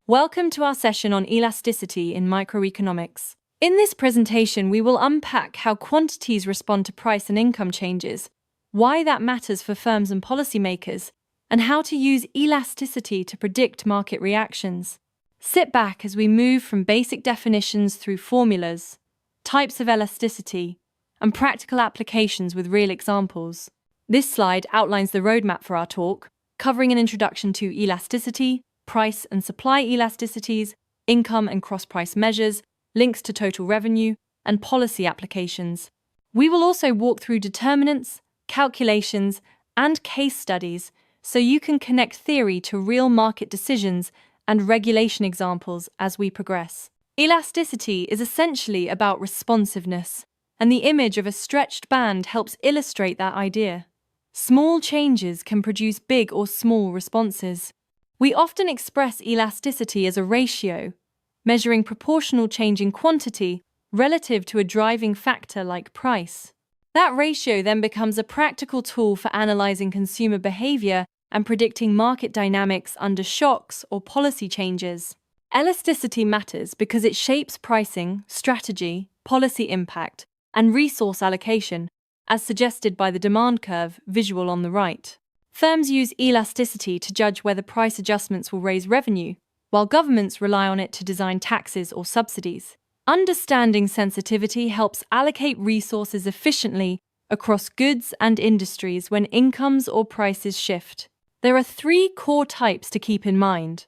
Welcome to our session on elasticity in microeconomics. In this presentation, we will unpack how quantities respond to price and income changes, why that matters for firms and policymakers, and how to use elasticity to predict market reactions. Sit back as we move from basic definitions through formulas, types of elasticity, and practical applications with real examples. This slide outlines the roadmap for our talk, covering an introduction to elasticity, price and supply elasticities, income and cross-price measures, links to total revenue, and policy applications. We will also walk through determinants, calculations, and case studies so you can connect theory to real market decisions and regulation examples as we progress. Elasticity is essentially about responsiveness, and the image of a stretched band helps illustrate that idea. Small changes can produce big or small responses. We often express elasticity as a ratio, measuring proportional change in quantity relative to a driving factor like price. That ratio then becomes a practical tool for analyzing consumer behavior and predicting market dynamics under shocks or policy changes. Elasticity matters because it shapes pricing, strategy, policy impact, and resource allocation, as suggested by the demand curve visual on the right. Firms use elasticity to judge whether price adjustments will raise revenue, while governments rely on it to design taxes or subsidies. Understanding sensitivity helps allocate resources efficiently across goods and industries when incomes or prices shift. There are three core types to keep in mind.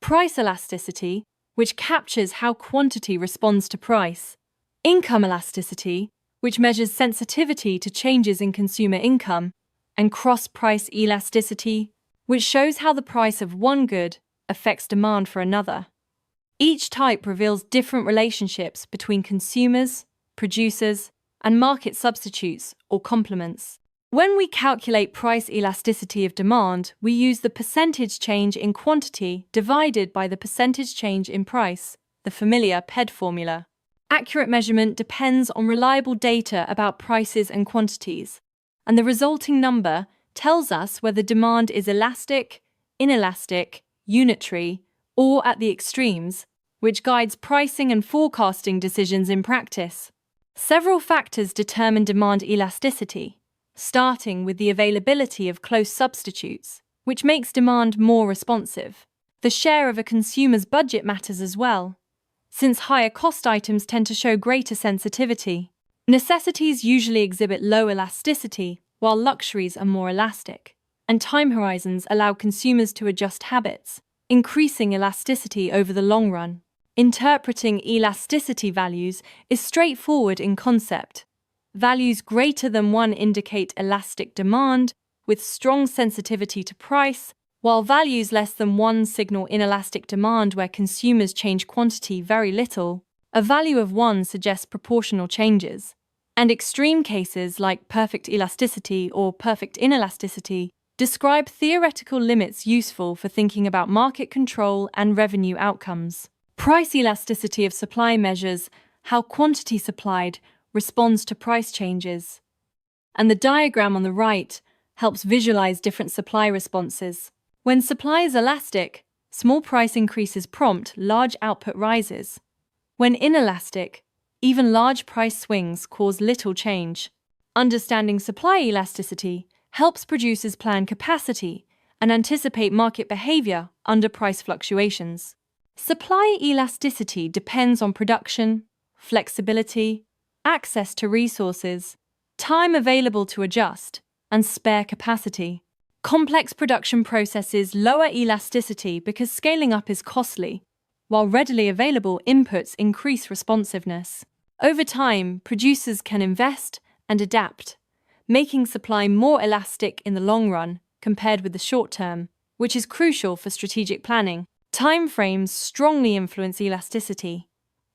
Price elasticity, which captures how quantity responds to price. Income elasticity, which measures sensitivity to changes in consumer income. And cross-price elasticity, which shows how the price of one good affects demand for another. Each type reveals different relationships between consumers, producers, and market substitutes or complements. When we calculate price elasticity of demand, we use the percentage change in quantity divided by the percentage change in price, the familiar PED formula. Accurate measurement depends on reliable data about prices and quantities, and the resulting number tells us whether demand is elastic, inelastic, unitary, or at the extremes, which guides pricing and forecasting decisions in practice. Several factors determine demand elasticity, starting with the availability of close substitutes, which makes demand more responsive. The share of a consumer's budget matters as well, since higher cost items tend to show greater sensitivity. Necessities usually exhibit low elasticity, while luxuries are more elastic, and time horizons allow consumers to adjust habits, increasing elasticity over the long run. Interpreting elasticity values is straightforward in concept. Values greater than 1 indicate elastic demand, with strong sensitivity to price, while values less than 1 signal inelastic demand where consumers change quantity very little. A value of 1 suggests proportional changes, and extreme cases like perfect elasticity or perfect inelasticity describe theoretical limits useful for thinking about market control and revenue outcomes. Price elasticity of supply measures how quantity supplied responds to price changes, and the diagram on the right helps visualize different supply responses. When supply is elastic, small price increases prompt large output rises. When inelastic, even large price swings cause little change. Understanding supply elasticity helps producers plan capacity and anticipate market behavior under price fluctuations. Supply elasticity depends on production, flexibility, access to resources, time available to adjust, and spare capacity. Complex production processes lower elasticity because scaling up is costly, while readily available inputs increase responsiveness. Over time, producers can invest and adapt, making supply more elastic in the long run compared with the short term, which is crucial for strategic planning. Timeframes strongly influence elasticity.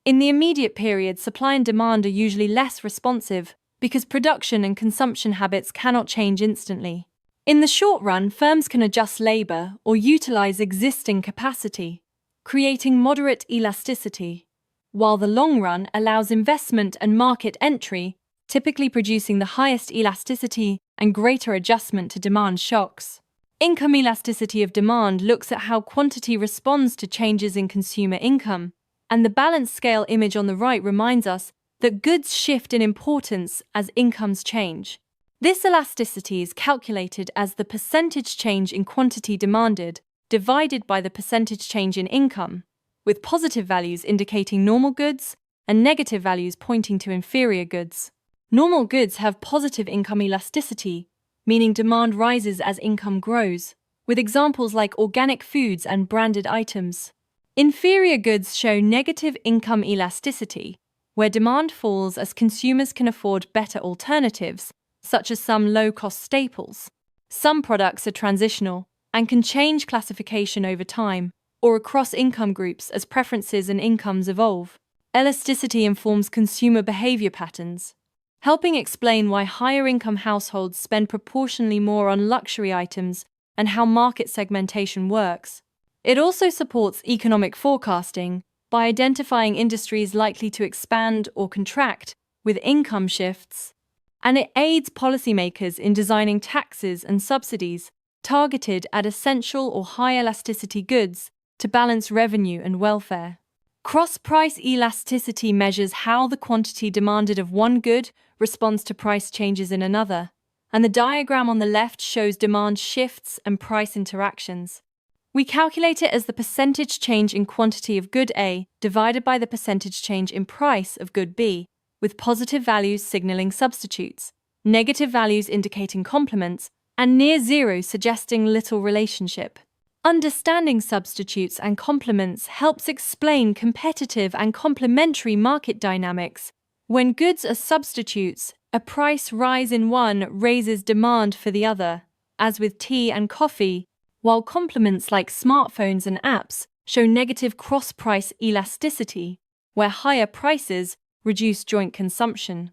In the immediate period, supply and demand are usually less responsive because production and consumption habits cannot change instantly. In the short run, firms can adjust labor or utilize existing capacity, creating moderate elasticity, while the long run allows investment and market entry, typically producing the highest elasticity and greater adjustment to demand shocks. Income elasticity of demand looks at how quantity responds to changes in consumer income, and the balanced scale image on the right reminds us that goods shift in importance as incomes change. This elasticity is calculated as the percentage change in quantity demanded divided by the percentage change in income, with positive values indicating normal goods and negative values pointing to inferior goods. Normal goods have positive income elasticity, meaning demand rises as income grows, with examples like organic foods and branded items. Inferior goods show negative income elasticity, where demand falls as consumers can afford better alternatives, such as some low-cost staples. Some products are transitional and can change classification over time or across income groups as preferences and incomes evolve. Elasticity informs consumer behavior patterns, helping explain why higher-income households spend proportionally more on luxury items and how market segmentation works. It also supports economic forecasting by identifying industries likely to expand or contract with income shifts, and it aids policymakers in designing taxes and subsidies targeted at essential or high-elasticity goods to balance revenue and welfare. Cross-price elasticity measures how the quantity demanded of one good responds to price changes in another, and the diagram on the left shows demand shifts and price interactions. We calculate it as the percentage change in quantity of good A divided by the percentage change in price of good B, with positive values signaling substitutes, negative values indicating complements, and near zero suggesting little relationship. Understanding substitutes and complements helps explain competitive and complementary market dynamics. When goods are substitutes, a price rise in one raises demand for the other, as with tea and coffee, while complements like smartphones and apps show negative cross-price elasticity, where higher prices reduce joint consumption.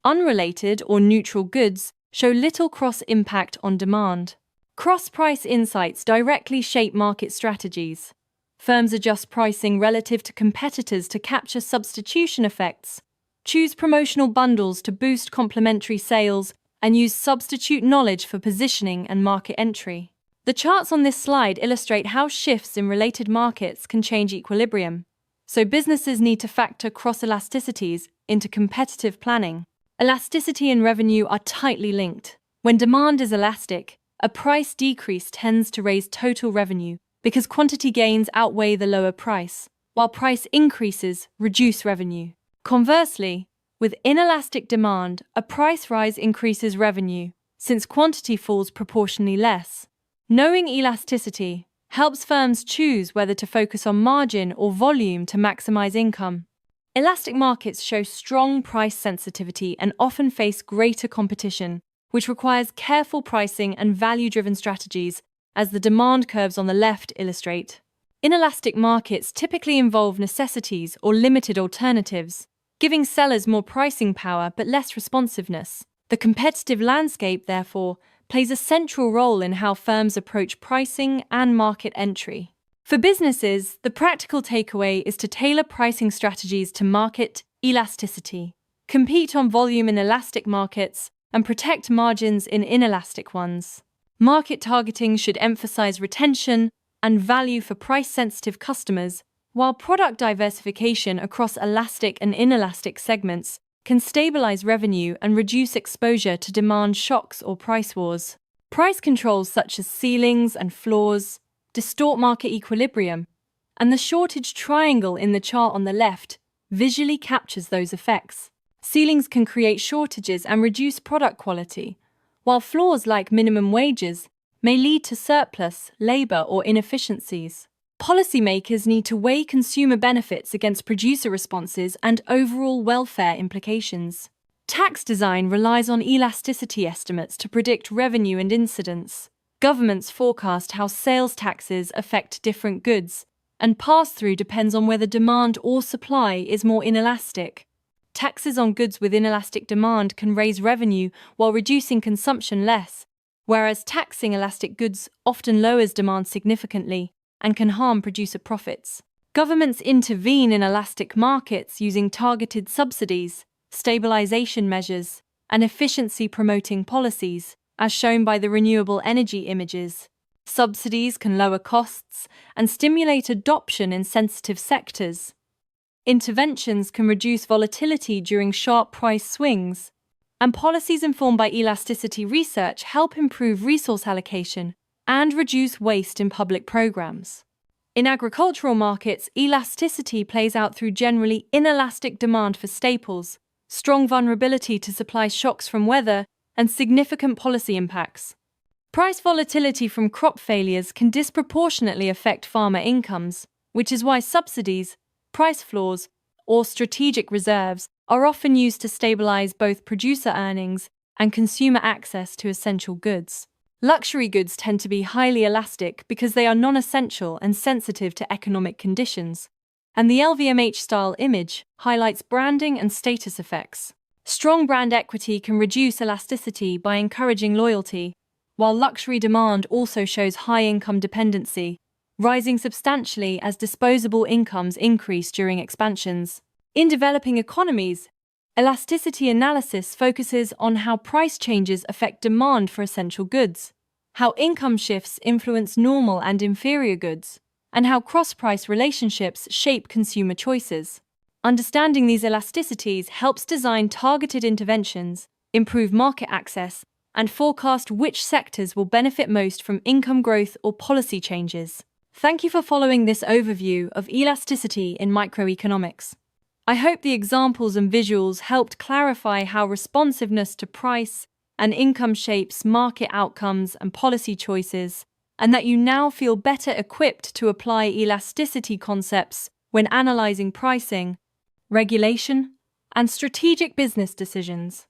Unrelated or neutral goods show little cross-impact on demand. Cross-price insights directly shape market strategies. Firms adjust pricing relative to competitors to capture substitution effects, choose promotional bundles to boost complementary sales, and use substitute knowledge for positioning and market entry. The charts on this slide illustrate how shifts in related markets can change equilibrium, so businesses need to factor cross-elasticities into competitive planning. Elasticity and revenue are tightly linked. When demand is elastic, a price decrease tends to raise total revenue because quantity gains outweigh the lower price, while price increases reduce revenue. Conversely, with inelastic demand, a price rise increases revenue, since quantity falls proportionally less. Knowing elasticity helps firms choose whether to focus on margin or volume to maximize income. Elastic markets show strong price sensitivity and often face greater competition, which requires careful pricing and value-driven strategies, as the demand curves on the left illustrate. Inelastic markets typically involve necessities or limited alternatives, giving sellers more pricing power but less responsiveness. The competitive landscape, therefore, plays a central role in how firms approach pricing and market entry. For businesses, the practical takeaway is to tailor pricing strategies to market elasticity, compete on volume in elastic markets, and protect margins in inelastic ones. Market targeting should emphasize retention and value for price-sensitive customers, while product diversification across elastic and inelastic segments can stabilize revenue and reduce exposure to demand shocks or price wars. Price controls such as ceilings and floors distort market equilibrium, and the shortage triangle in the chart on the left visually captures those effects. Ceilings can create shortages and reduce product quality, while floors like minimum wages may lead to surplus, labor, or inefficiencies. Policymakers need to weigh consumer benefits against producer responses and overall welfare implications. Tax design relies on elasticity estimates to predict revenue and incidence. Governments forecast how sales taxes affect different goods, and pass-through depends on whether demand or supply is more inelastic. Taxes on goods with inelastic demand can raise revenue while reducing consumption less, whereas taxing elastic goods often lowers demand significantly and can harm producer profits. Governments intervene in elastic markets using targeted subsidies, stabilization measures, and efficiency-promoting policies, as shown by the renewable energy images. Subsidies can lower costs and stimulate adoption in sensitive sectors. Interventions can reduce volatility during sharp price swings, and policies informed by elasticity research help improve resource allocation and reduce waste in public programs. In agricultural markets, elasticity plays out through generally inelastic demand for staples, strong vulnerability to supply shocks from weather, and significant policy impacts. Price volatility from crop failures can disproportionately affect farmer incomes, which is why subsidies, price floors, or strategic reserves are often used to stabilize both producer earnings and consumer access to essential goods. Luxury goods tend to be highly elastic because they are non-essential and sensitive to economic conditions, and the LVMH style image highlights branding and status effects. Strong brand equity can reduce elasticity by encouraging loyalty, while luxury demand also shows high income dependency, rising substantially as disposable incomes increase during expansions. In developing economies, elasticity analysis focuses on how price changes affect demand for essential goods, how income shifts influence normal and inferior goods, and how cross-price relationships shape consumer choices. Understanding these elasticities helps design targeted interventions, improve market access, and forecast which sectors will benefit most from income growth or policy changes. Thank you for following this overview of elasticity in microeconomics. I hope the examples and visuals helped clarify how responsiveness to price and income shapes market outcomes and policy choices, and that you now feel better equipped to apply elasticity concepts when analyzing pricing, regulation, and strategic business decisions.